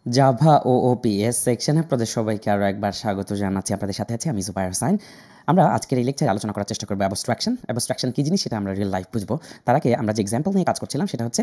Java ও OPS সেকশনে আপনাদের সবাইকে আরও একবার স্বাগত জানাচ্ছি। আপনাদের সাথে আছি আমি জুবায়ের হোসাইন। আমরা আজকের এই লেকচারে আলোচনা করার চেষ্টা করব অ্যাবস্ট্রাকশন কী জিনিস সেটা আমরা রিয়েল লাইফ বুঝবো। তার আগে আমরা যে এক্সাম্পল নিয়ে কাজ করছিলাম সেটা হচ্ছে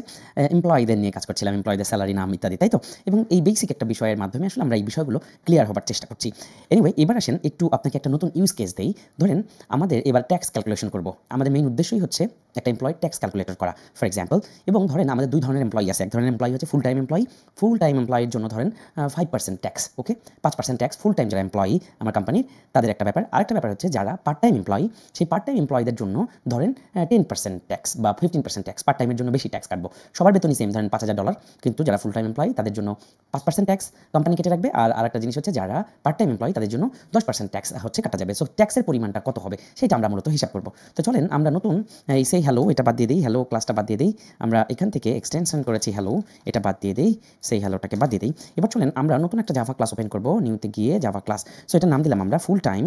এমপ্লয়ীদের নিয়ে কাজ করছিলাম, এমপ্লয়ীদের স্যালারি, নাম ইত্যাদি, তাই তো? এবং এই বেসিক একটা বিষয়ের মাধ্যমে আসলে আমরা এই বিষয়গুলো ক্লিয়ার হবার চেষ্টা করছি। এনিওয়ে, এবার আসেন একটু আপনাকে একটা নতুন ইউজ কেস দেই। ধরেন আমাদের এবার ট্যাক্স ক্যালকুলেশন করব। আমাদের মেইন উদ্দেশ্যই হচ্ছে একটা এমপ্লয়েড ট্যাক্স ক্যালকুলেটর করা, ফর এক্সাম্পল। এবং ধরেন আমাদের দুই ধরনের এমপ্লয়ি আছে। এক ধরনের এমপ্লয়ি হচ্ছে ফুল টাইম এমপ্লয়ির জন্য ধরেন 5% ট্যাক্স, ওকে, 5% ট্যাক্স ফুল টাইম যারা এমপ্লয়ি আমার কোম্পানির, তাদের একটা ব্যাপার। আরেকটা ব্যাপার হচ্ছে যারা পার্ট টাইম এমপ্লয়ি, সেই পার্ট টাইম এমপ্লয়ীদের জন্য ধরেন 10% ট্যাক্স বা 15% ট্যাক্স, পার্ট টাইমের জন্য বেশি ট্যাক্স কাটবো। সবার বেতনই সেম, ধরেন $5,000, কিন্তু যারা ফুল টাইম এমপ্লয়ি তাদের জন্য 5% ট্যাক্স কোম্পানি কেটে রাখবে। আর আরেকটা জিনিস হচ্ছে যারা পার্ট টাইম এমপ্লয়ি তাদের জন্য 10% ট্যাক্স হচ্ছে কাটা যাবে। সো ট্যাক্সের পরিমাণটা কত হবে সেটা আমরা মূলত হিসাব করবো। তো চলেন আমরা নতুন এই সেই হ্যালো এটা বাদ দিয়ে দিই, হ্যালো ক্লাসটা বাদ দিয়ে দিই। আমরা এখান থেকে এক্সটেনশন করেছি হ্যালো, এটা বাদ দিয়ে দিই, সেই হ্যালোটাকে বাদ দিয়ে দিই। এবার চলেন আমরা নতুন একটা জাভা ক্লাস ওপেন করবো, নিউতে গিয়ে জাভা ক্লাস। সো এটার নাম দিলাম আমরা ফুল টাইম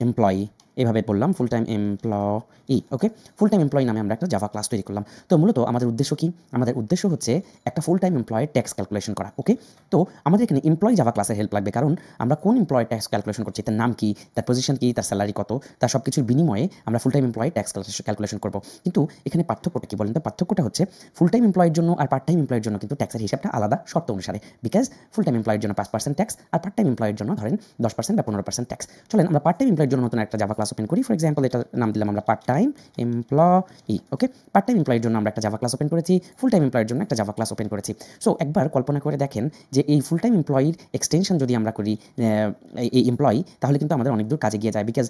এমপ্লয়ি, এভাবে বললাম ফুল টাইম এমপ্লয়ি, ওকে। ফুল টাইম এমপ্লয়ি নামে আমরা একটা জাভা ক্লাস তৈরি করলাম। তো মূলত আমাদের উদ্দেশ্য কি? আমাদের উদ্দেশ্য হচ্ছে একটা ফুল টাইম এমপ্লয়ের ট্যাক্স ক্যালকুলেশন করা, ওকে। তো আমাদের এখানে এমপ্লয়ি জাভা ক্লাসের হেল্প লাগবে, কারণ আমরা কোন এমপ্লয়ের ট্যাক্স ক্যালকুলেশন করছি, তার নাম কি, তার পজিশন কি, তার স্যালারি কত, তার সব কিছুর বিনিময়ে আমরা ফুল টাইম এমপ্লয়ের ট্যাক্স ক্যালকুলেশন করবো। কিন্তু এখানে পার্থক্যটা কি বলেন তো? পার্থক্যটা হচ্ছে ফুল টাইম এমপ্লয়ের জন্য আর পার্ট টাইম এমপ্লয়ের জন্য কিন্তু ট্যাক্সের হিসাবটা আলাদা শর্ত অনুসারে। বিকজ ফুল টাইম এমপ্লয়ের জন্য 5% ট্যাক্স আর পার্ট টাইম এমপ্লয়ের জন্য ধরেন 10% বা 15% ট্যাক্স। চলেন আমরা পার্ট টাইম এমপ্লয়ের জন্য নতুন একটা জাভা ক্লাস ওপেন করি। ফর এক্সাম্পল এটার নাম দিলাম আমরা পার্ট টাইম এমপ্লয়ি, ওকে। পার্ট টাইম এমপ্লয়ের জন্য আমরা একটা জাভা ক্লাস ওপেন করেছি, ফুল টাইম এমপ্লয়ের জন্য একটা জাভা ক্লাস ওপেন করেছি। সো একবার কল্পনা করে দেখেন যে এই ফুল টাইম এমপ্লয়ির এক্সটেনশন যদি আমরা করি এই এমপ্লয়ি, তাহলে কিন্তু আমাদের অনেক দূর কাজে গিয়ে যায়। বিকজ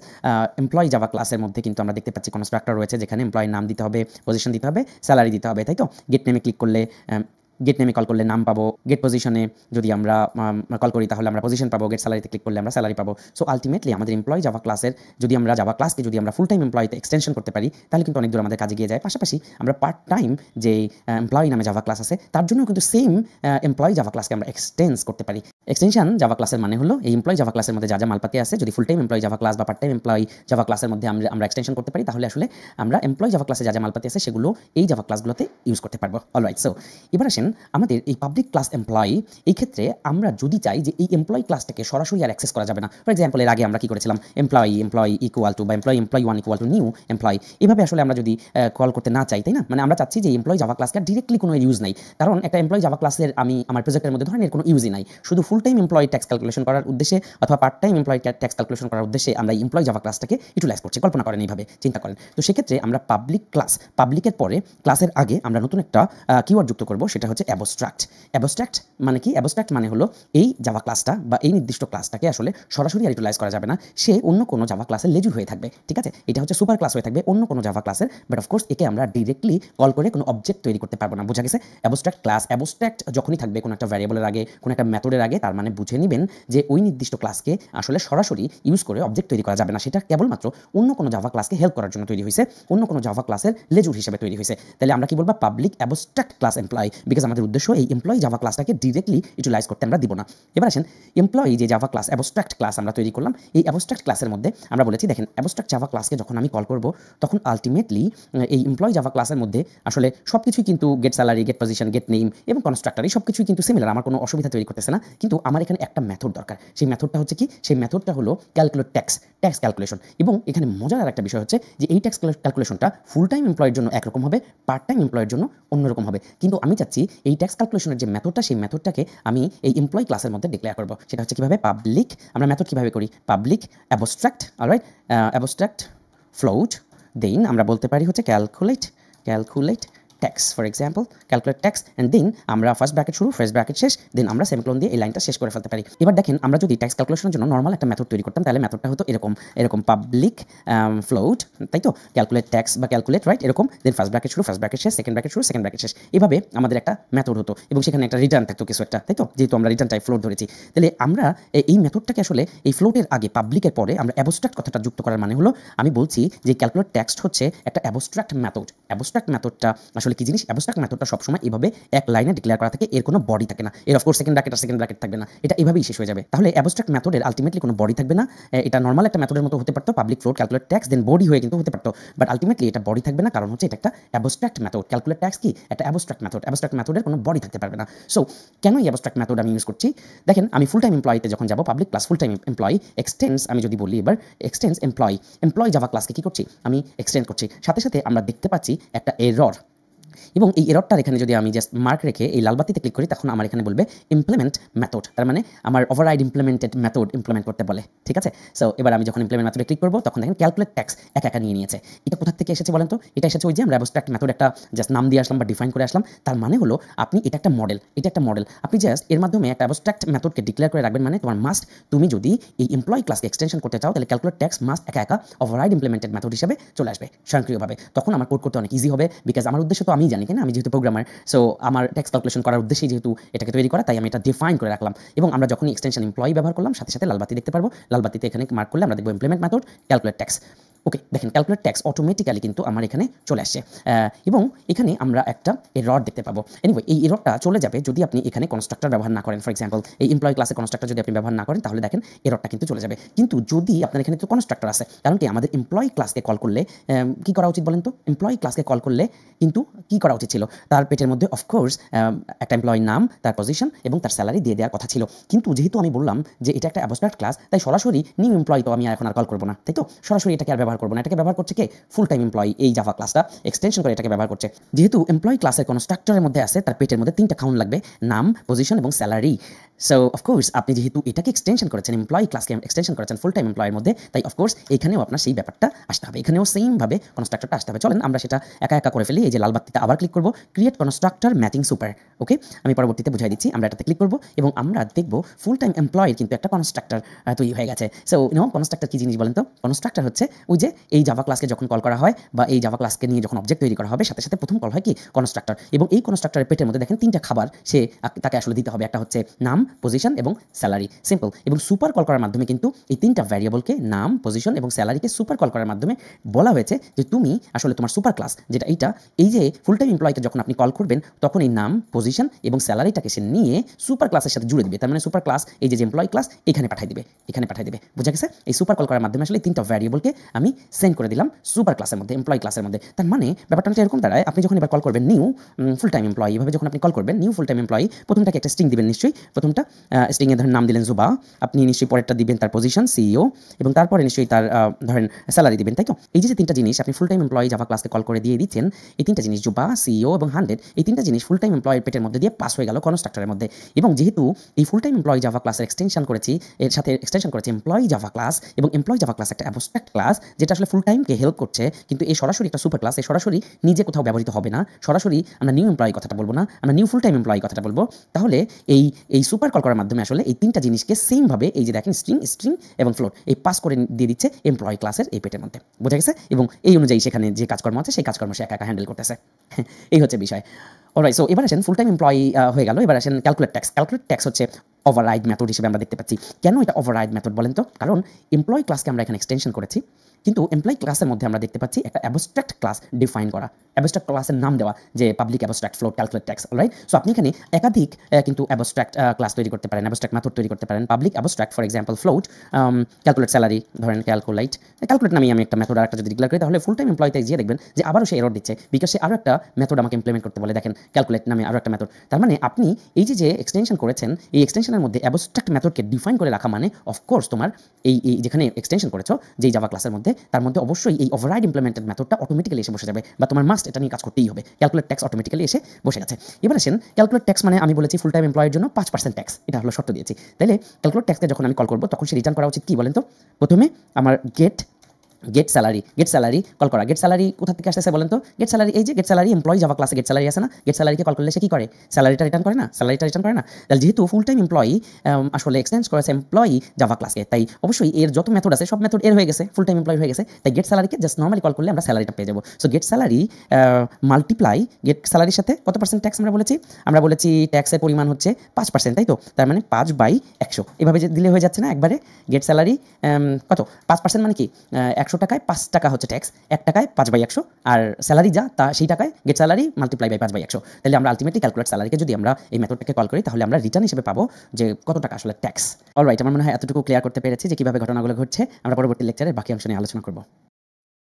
এমপ্লয়ি জাভা ক্লাসের মধ্যে কিন্তু আমরা দেখতে পাচ্ছি কনস্ট্রাক্টর রয়েছে, যেখানে এমপ্লয়ির নাম দিতে হবে, পজিশন দিতে হবে, স্যালারি দিতে হবে, তাই তো? গেট নেমে ক্লিক করলে গেট নেমে কল করলে নাম পাবো, গেট পজিশনে যদি আমরা কল করি তাহলে আমরা পজিশন পাবো, গেট স্যালারিতে ক্লিক করলে আমরা স্যালারি পাবো। সো আলটিমেটলি আমাদের এমপ্লয়ি জাভা ক্লাসের যদি আমরা জাভা ক্লাসকে যদি আমরা ফুল টাইম এমপ্লয়িতে এক্সটেনশন করতে পারি, তাহলে কিন্তু অনেক দূর আমাদের কাজে গিয়ে যায়। পাশাপাশি আমরা পার্ট টাইম যে এমপ্লয়ি নামে জাভা ক্লাস আছে তার জন্য কিন্তু সেম এমপ্লয়ি জাভা ক্লাসকে আমরা এক্সটেন্স করতে পারি। এক্সটেনশন জাভা ক্লাসের মানে হলো এই এমপ্লয়ি জাভা ক্লাসের মধ্যে যা যা মালপাতি আছে, যদি ফুল টাইম এমপ্লয়ি জাভা ক্লাস বা পার্ট টাইম এমপ্লয়ি জাভা ক্লাসের মধ্যে আমরা এক্সটেনশন করতে পারি, তাহলে আসলে আমরা এমপ্লয়ি জাভা ক্লাসে যা যা মালপাতি আছে সেগুলো এই জাভা ক্লাসগুলোতে ইউজ করতে পারবো। অলরাইট, সো এবার আসেন আমাদের এই পাবলিক ক্লাস এমপ্লয়ি, এই ক্ষেত্রে আমরা যদি চাই যে এই এমপ্লয়ি ক্লাসটাকে সরাসরি আর অ্যাক্সেস করা যাবে না। ফর এক্সাম্পল এর আগে আমরা কি করেছিলাম, এমপ্লয়ি ইকুয়াল টু বা employee 1 equal to new employee, এভাবে আসলে আমরা যদি কল করতে না চাই, তাই না? মানে আমরা চাচ্ছি যে এমপ্লয়ি জাভা ক্লাসকে ডিরেক্টলি কোনো ইউজ নাই, কারণ একটা এমপ্লয়ি জাভা ক্লাসের আমি আমার প্রজেক্টের মধ্যে ধরেন এর কোনো ইউজই নাই। শুধু ফুল টাইম এমপ্লয়ি ট্যাক্স ক্যালকুলেশন করার উদ্দেশ্যে অথবা part time employee tax calculation করার উদ্দেশ্যে আমরা এমপ্লয়ি জাভা ক্লাসটাকে ইউটিলাইজ করছি। কল্পনা করেন, এইভাবে চিন্তা করেন। তো সেক্ষেত্রে আমরা পাবলিক ক্লাস, পাবলিকের পরে ক্লাসের আগে আমরা নতুন একটা কিওয়ার্ড যুক্ত করব, সেটা হচ্ছে অ্যাবস্ট্রাক্ট। অ্যাবস্ট্রাক্ট মানে কি? অ্যাবস্ট্রাক্ট মানে হলো এই জাভা ক্লাসটা বা এই নির্দিষ্ট ক্লাসটাকে আসলে সরাসরি আর ইউটিলাইজ করা যাবে না, সে অন্য কোনো জাভা ক্লাসের লেজুর হয়ে থাকবে, ঠিক আছে? এটা হচ্ছে সুপার ক্লাস হয়ে থাকবে অন্য কোনো জাভা ক্লাসের, বাট অফকোর্স একে আমরা ডিরেক্টলি কল করে কোনো অবজেক্ট তৈরি করতে পারবো না। বোঝা গেছে? অ্যাবস্ট্রাক্ট ক্লাস, অ্যাবস্ট্রাক্ট যখনই থাকবে কোনো একটা ভ্যারিয়েবলের আগে, কোনো একটা মেথডের আগে, তার মানে বুঝে নেবেন যে ওই নির্দিষ্ট ক্লাসকে আসলে সরাসরি ইউজ করে অবজেক্ট তৈরি করা যাবে না, সেটা কেবলমাত্র অন্য কোনো জাভা ক্লাসকে হেল্প করার জন্য তৈরি হয়েছে, অন্য কোনো জাভা ক্লাসের লেজুর হিসেবে তৈরি হয়েছে। তাহলে আমরা কি বলবো? Public abstract class employee, because আমাদের উদ্দেশ্য এই এমপ্লয়ি জাভা ক্লাসটাকে ডিরেক্টলি ইউটিলাইজ করতে আমরা দিব না। এবার আসেন এমপ্লয়ি যে জাভা ক্লাস, অ্যাবস্ট্রাক্ট ক্লাস আমরা তৈরি করলাম, এই অ্যাবস্ট্রাক্ট ক্লাসের মধ্যে আমরা বলেছি দেখেন অ্যাবস্ট্রাক্ট জাভা ক্লাসকে যখন আমি কল করব তখন আলটিমেটলি এই এমপ্লয়ি জাভা ক্লাসের মধ্যে আসলে সব কিছুই কিন্তু get salary, get position, get name এবং কনস্ট্রাক্টর এই সব কিছুই কিন্তু সিমিলার, আমার কোনো অসুবিধা তৈরি করতেছে না। কিন্তু আমার এখানে একটা মেথড দরকার। সেই মেথডটা হচ্ছে কি? সেই মেথডটা হলো ক্যালকুলেট ট্যাক্স ক্যালকুলেশন। এবং এখানে মজার একটা বিষয় হচ্ছে যে এই ট্যাক্স ক্যালকুলেশনটা ফুল টাইম এমপ্লয়ের জন্য একরকম হবে, পার্ট টাইম এমপ্লয়ের জন্য অন্যরকম হবে। কিন্তু আমি চাচ্ছি এই ট্যাক্স ক্যালকুলেশনের যে মেথডটা, সেই মেথডটাকে আমি এই এমপ্লয়ি ক্লাসের মধ্যে ডিক্লেয়ার করব। সেটা হচ্ছে কিভাবে? পাবলিক, আমরা মেথড কিভাবে করি? Public abstract, alright, abstract float, then আমরা বলতে পারি হচ্ছে calculate tax, for example calculate tax, and then আমরা ফার্স্ট ব্র্যাকেট শুরু, ফার্স্ট ব্র্যাকেট শেষ, দেন আমরা সেমিকোলন দিয়ে এই লাইনটা শেষ করে ফেলতে পারি। এবার দেখেন আমরা যদি ট্যাক্স ক্যালকুলেশনের জন্য নর্মাল একটা মেথড তৈরি করতাম, তাহলে মেথডটা হতো এরকম পাবলিক ফ্লোট, তাই তো? ক্যালকুলেট ট্যাক্স বা ক্যালকুলেট, রাইট, এরকম, দেন ফার্স্ট ব্র্যাকেট শুরু, ফার্স্ট ব্র্যাকেট শেষ, সেকেন্ড ব্র্যাকেট শুরু, সেকেন্ড ব্র্যাকেট শেষ, এভাবে আমাদের একটা মেথড হতো এবং সেখানে একটা রিটার্ন থাকতো কিছু একটা, তাই তো? যেহেতু আমরা রিটার্ন টাইপ ফ্লোট ধরেছি, তাহলে আমরা এই মেথডটাকে আসলে এই ফ্লোটের আগে পাবলিকের পরে আমরা অ্যাবস্ট্রাক্ট কথাটা যুক্ত করার মানে হলো আমি বলছি যে ক্যালকুলেট ট্যাক্স হচ্ছে একটা অ্যাবস্ট্রাক্ট মেথড। অ্যাবস্ট্রাক্ট মেথডটা আসলে আসলে কি জিনিস অ্যাবস্ট্রাক্ট মেথডটা সবসময় এভাবে এক লাইনে ডিক্লেয়ার করা থাকে, এর কোনো বডি থাকে না, এর অফকোর্স সেকেন্ড ব্র্যাকেট আর সেকেন্ড ব্র্যাকেট থাকবে না, এটা এভাবেই শেষ হয়ে যাবে। তাহলে অ্যাবস্ট্রাক্ট মেথডের আলটিমেটলি কোনো বডি থাকবে না, এটা নর্মাল একটা মেথডের মতো হতে পারতো, পাবলিক ফ্লোট ক্যালকুলেট ট্যাক্স দেন বডি হয়ে কিন্তু হতে পারতো, বাট আলটিমেটলি এটা বডি থাকবে না, কারণ হচ্ছে এটা একটা অ্যাবস্ট্রাক্ট মেথড। ক্যালকুলেট ট্যাক্স কি একটা অ্যাবস্ট্রাক্ট মেথড, অ্যাবস্ট্রাক্ট মেথডের কোনো বডি থাকতে পারবে না। সো কেন এই অ্যাবস্ট্রাক্ট মেথড আমি ইউজ করছি? দেখেন আমি ফুল টাইম এমপ্লয়িতে যখন যাব, public plus full time employee extends, আমি যদি বলি এবার এক্সটেন্স এমপ্লয়ি জাভা ক্লাসকে কি করছি আমি এক্সটেন্ড করছি, সাথে সাথে আমরা দেখতে পাচ্ছি একটা এরর, এবং এই এররটার এখানে যদি আমি জাস্ট মার্ক রেখে এই লাল বাতিতে ক্লিক করি, তখন আমার এখানে বলবে ইমপ্লিমেন্ট মেথড, তার মানে আমার ওভাররাইড ইমপ্লিমেন্টেড মেথড ইমপ্লিমেন্ট করতে বলে, ঠিক আছে। সো এবার আমি যখন ইমপ্লিমেন্ট মেথডে ক্লিক করবো, তখন দেখেন ক্যালকুলেট ট্যাক্স একা একা নিয়ে নিয়েছে। এটা কোথা থেকে এসেছে বলেন তো? এটা এসেছে ওই যে আমরা অ্যাবস্ট্রাক্ট মেথড একটা জাস্ট নাম দিয়ে আসলাম বা ডিফাইন করে আসলাম, তার মানে হলো আপনি এটা একটা মডেল, আপনি জাস্ট এর মাধ্যমে একটা অ্যাবস্ট্রাক্ট মেথডকে ডিক্লেয়ার করে রাখবেন, মানে তোমার মাস্ট, তুমি যদি এই এমপ্লয়ি ক্লাসকে এক্সটেনশন করতে চাও, তাহলে ক্যালকুলেট ট্যাক্স মাস্ট একা একা ওভাররাইড ইমপ্লিমেন্টেড মেথড হিসেবে চলে আসবে স্বয়ংক্রিয়ভাবে। তখন আমার কোড করতে অনেক ইজি হবে, বিকজ আমার উদ্দেশ্য তো আমি জানি কিনা, আমি যেহেতু প্রোগ্রামার, সো আমার ট্যাক্স ক্যালকুলেশন করার উদ্দেশ্যেই যেহেতু এটাকে তৈরি করা, তাই আমি এটা ডিফাইন করে রাখলাম। এবং আমরা যখনই এক্সটেনশন এমপ্লয়ি ব্যবহার করলাম, সাথে সাথে লাল বাতি দেখতে পারবো, লাল বাতিতে এখানে মার্ক করলে আমরা দেখবো ইমপ্লিমেন্ট মেথড ক্যালকুলেট ট্যাক্স। ওকে, দেখেন ক্যালকুলেট ট্যাক্স অটোমেটিক্যালি কিন্তু আমার এখানে চলে আসছে, এবং এখানে আমরা একটা এরর দেখতে পাবো। এনিওয়ে এই এররটা চলে যাবে যদি আপনি এখানে কনস্ট্রাক্টর ব্যবহার না করেন। ফর এক্সাম্পল এই এমপ্লয়ি ক্লাসে কনস্ট্রাক্টর যদি আপনি ব্যবহার না করেন, তাহলে দেখেন এররটা কিন্তু চলে যাবে। কিন্তু যদি আপনার এখানে তো কনস্ট্রাক্টর আছে, কারণ কি আমাদের এমপ্লয়ি ক্লাসকে কল করলে কি করা উচিত বলেন তো? এমপ্লয়ি ক্লাসকে কল করলে কিন্তু কি করা উচিত ছিল? তার পেটের মধ্যে অফকোর্স একটা এমপ্লয়ির নাম, তার পজিশন এবং তার স্যালারি দিয়ে দেওয়ার কথা ছিল। কিন্তু যেহেতু আমি বললাম যে এটা একটা অ্যাবস্ট্রাক্ট ক্লাস, তাই সরাসরি নিউ এমপ্লয়ি তো আমি এখন আর কল করবো না, তাই তো? সরাসরি এটাকে আর ব্যবহার করবো না, এটাকে ব্যবহার করছে কে? Full time employee. এই জাভা ক্লাসটা এক্সটেনশন করে এটাকে ব্যবহার করছে। যেহেতু এমপ্লয়ি ক্লাসের কনস্ট্রাক্টরের মধ্যে আছে, তার পেটের মধ্যে 3টা কাউন্ট লাগবে, নাম, পজিশন এবং স্যালারি। সো অফকোর্স আপনি যেহেতু এটাকে এক্সটেনশন করেছেন, এমপ্লয়ি ক্লাসকে এক্সটেনশন করেছেন ফুল টাইম এমপ্লয়ের মধ্যে, তাই অফকোর্স এখানেও আপনার সেই ব্যাপারটা আসতে হবে, এখানেও সেমভাবে কনস্ট্রাক্টরটা আসতে হবে। চলেন আমরা সেটা একা একা করে ফেলি। এই যে লাল বাতিতে আবার ক্লিক করবো, ক্রিয়েট কনস্ট্রাক্টর ম্যাচিং সুপার। ওকে, আমি পরবর্তীতে বুঝাই দিচ্ছি। আমরা এটাতে ক্লিক করবো এবং আমরা দেখবো ফুল টাইম এমপ্লয়ের কিন্তু একটা কনস্ট্রাক্টর তৈরি হয়ে গেছে। সো কনস্ট্রাক্টর কি জিনিস বলেন তো? কনস্ট্রাক্টর হচ্ছে ওই যে এই জাভা ক্লাসকে যখন কল করা হয় বা এই জাভা ক্লাসকে নিয়ে যখন অবজেক্ট তৈরি করা হবে, সাথে সাথে প্রথম কল হয় কি কনস্ট্রাক্টর, এবং এই কনস্ট্রাক্টরের পেটের মধ্যে দেখেন 3টা খাবার সে তাকে আসলে দিতে হবে। একটা হচ্ছে নাম, পজিশন এবং স্যালারি, সিম্পল। এবং সুপার কল করার মাধ্যমে কিন্তু এই 3টা ভ্যারিয়েবলকে, নাম, পজিশন এবং স্যালারিকে সুপার কল করার মাধ্যমে বলা হয়েছে যে তুমি আসলে তোমার সুপার ক্লাস যেটা এইটা, এই যে ফুল টাইম এমপ্লয়িকে যখন আপনি কল করবেন, তখন এই নাম, পজিশন এবং স্যালারিটাকে সে নিয়ে সুপার ক্লাসের সাথে জুড়ে দিবে। তার মানে সুপার ক্লাস এই যে এমপ্লয়ি ক্লাস এখানে পাঠিয়ে দিবে, বুঝা গেছে? এই সুপার কল করার মাধ্যমে আসলে 3টা ভ্যারিয়েবলকে আমি সেন্ড করে দিলাম সুপার ক্লাসের মধ্যে, এমপ্লয়ি ক্লাসের মধ্যে। তার মানে ব্যাপারটা এরকম দাঁড়ায়, আপনি যখন এবার কল করবেন নিউ ফুল টাইম এমপ্লয়ি, এভাবে যখন আপনি কল করবেন নিউ ফুল টাইম এমপ্লয়ি, প্রথমটাকে একটা স্ট্রিং দিবেন নিশ্চয়ই, প্রথমটা স্ট্রিং এর ধরেন নাম দিলেন জুবা, আপনি নিশ্চয়ই পরেরটা দিবেন তার পজিশন সিইও, এবং তারপরে নিশ্চয়ই তার ধরেন স্যালারি দিবেন, তাই তো? এই যে 3টা জিনিস আপনি ফুল টাইম এমপ্লয়ি জাভা ক্লাসকে কল করে দিয়ে দিচ্ছেন, এই 3টা জিনিস জুবা, সিইও এবং 100, এই 3টা জিনিস ফুল টাইম এমপ্লয়ের পেটের মধ্যে দিয়ে পাস হয়ে গেল কনস্ট্রাক্টরের মধ্যে। এবং যেহেতু এই ফুল টাইম এমপ্লয়ি জাভা ক্লাসের এক্সটেনশন করেছি, এর সাথে এক্সটেনশন করেছি এমপ্লয়ি জাভা ক্লাস, এবং এমপ্লয়ি জাভা ক্লাস একটা অ্যাবস্ট্রাক্ট ক্লাস যেটা আসলে ফুল টাইমকে হেল্প করছে, কিন্তু এই সরাসরি একটা সুপার ক্লাস, এই সরাসরি নিজে কোথাও ব্যবহৃত হবে না, সরাসরি আমরা নিউ এমপ্লয়ি কথাটা বলবো না, আমরা নিউ ফুল টাইম এমপ্লয়ি কথাটা বলবো। তাহলে এই সুপার কল করার মাধ্যমে আসলে এই 3টা জিনিসকে সেমভাবে এই যে দেখেন স্ট্রিং এবং ফ্লোট এই পাস করে দিয়ে দিচ্ছে এমপ্লয়ি ক্লাসের এই পেটের মধ্যে, বোঝা গেছে? এবং এই অনুযায়ী সেখানে যে কাজকর্ম আছে সেই কাজকর্ম সে একা একা হ্যান্ডেল করতেছে। এই হচ্ছে বিষয়। অলরাইট, সো এবার আসেন ফুল টাইম এমপ্লয়ি হয়ে গেল, এবার আসেন ক্যালকুলেট ট্যাক্স। ক্যালকুলেট ট্যাক্স হচ্ছে ওভাররাইড মেথড হিসেবে আমরা দেখতে পাচ্ছি। কেন এটা ওভাররাইড মেথড বলেন তো? কারণ এমপ্লয়ি ক্লাসকে আমরা এখানে এক্সটেনশন করেছি, কিন্তু এমপ্লয়ি ক্লাসের মধ্যে আমরা দেখতে পাচ্ছি একটা অ্যাবস্ট্রাক্ট ক্লাস ডিফাইন করা, অ্যাবস্ট্রাক্ট ক্লাসের নাম দেওয়া যে public abstract float calculate tax. Alright, so আপনি এখানে একাধিক কিন্তু অ্যাবস্ট্রাক্ট ক্লাস তৈরি করতে পারেন, অ্যাবস্ট্রাক্ট মেথড তৈরি করতে পারেন। Public abstract for example float calculate salary, ধরেন ক্যালকুলেট নামে আমি একটা মেথড আর একটা যদি ডিক্লেয়ার করি, তাহলে ফুল টাইম এমপ্লয়িতে গিয়ে দেখবেন যে আবারও সে এরর দিচ্ছে, বিকজ সে আরও একটা মেথড আমাকে ইমপ্লিমেন্ট করতে বলে। দেখেন ক্যালকুলেট নামে আরও একটা মেথড। তার মানে আপনি এই যে এক্সটেনশন করেছেন, এই এক্সটেনশনের মধ্যে অ্যাবস্ট্রাক্ট মেথডকে ডিফাইন করে রাখা মানে অফকোর্স তোমার এই যেখানে এক্সটেনশন করেছো যেই জাভা ক্লাসের মধ্যে, তার মধ্যে অবশ্যই এই ওভাররাইড ইমপ্লিমেন্টেড মেথডটা অটোমেটিক্যালি এসে বসে যাবে, বা তোমার মাস্ট এটা নিয়ে কাজ করতেই হবে। ক্যালকুলেট ট্যাক্স অটোমেটিক্যালি এসে বসে গেছে। এবার আসেন ক্যালকুলেট ট্যাক্স মানে আমি বলেছি ফুল টাইম এমপ্লয়ের জন্য 5% ট্যাক্স, এটা হলো শর্ত দিয়েছি। তাহলে ক্যালকুলেট ট্যাক্সকে যখন আমি কল করবো, তখন সে রিটার্ন করা উচিত কি বলেন তো? প্রথমে আমার গেট স্যালারি কল করা। গেট স্যালারি কোথা থেকে আসতেছে বলেন তো? গেট স্যালারি, এই যে গেট স্যালারি এমপ্লয়ি জাভা ক্লাসে গেট স্যালারি আছে না, গেট স্যালারিকে কল করলে সে কি করে? স্যালারিটা রিটার্ন করে না, তাহলে যেহেতু ফুল টাইম এমপ্লয়ি আসলে এক্সটেন্ড করেছে এমপ্লয়ি জাভা ক্লাসকে, তাই অবশ্যই এর যত মেথড আছে সব মেথড এর হয়ে গেছে, ফুল টাইম এমপ্লয়ি হয়ে গেছে, তাই গেট স্যালারিকে জাস্ট নর্মালি কল করলে আমরা স্যালারিটা পেয়ে যাবো। So get salary multiply get স্যালারির সাথে কত পার্সেন্ট ট্যাক্স আমরা বলেছি ট্যাক্সের পরিমাণ হচ্ছে 5%, তাই তো? তার মানে 5/100 এভাবে যে দিলে হয়ে যাচ্ছে না একবারে। গেট স্যালারি কত 5% মানে কি 100 টাকায় 5 টাকা হচ্ছে ট্যাক্স, 1 টাকায় 5/100, আর স্যালারি যা তা সেই টাকায় গেট স্যালারি মাল্টিপ্লাই বাই 5/100। তাহলে আমরা আলটিমেটলি ক্যালকুলেট স্যালারিকে যদি আমরা এই মেথডটাকে কল করি তাহলে আমরা রিটার্ন হিসেবে পাবো যে কত টাকা আসলে ট্যাক্স। অলরাইট, আমার মনে হয় এতটুকু ক্লিয়ার করতে পেরেছি যে কিভাবে ঘটনাগুলো ঘটছে। আমরা পরবর্তী লেকচারে বাকি অংশ নিয়ে আলোচনা করব।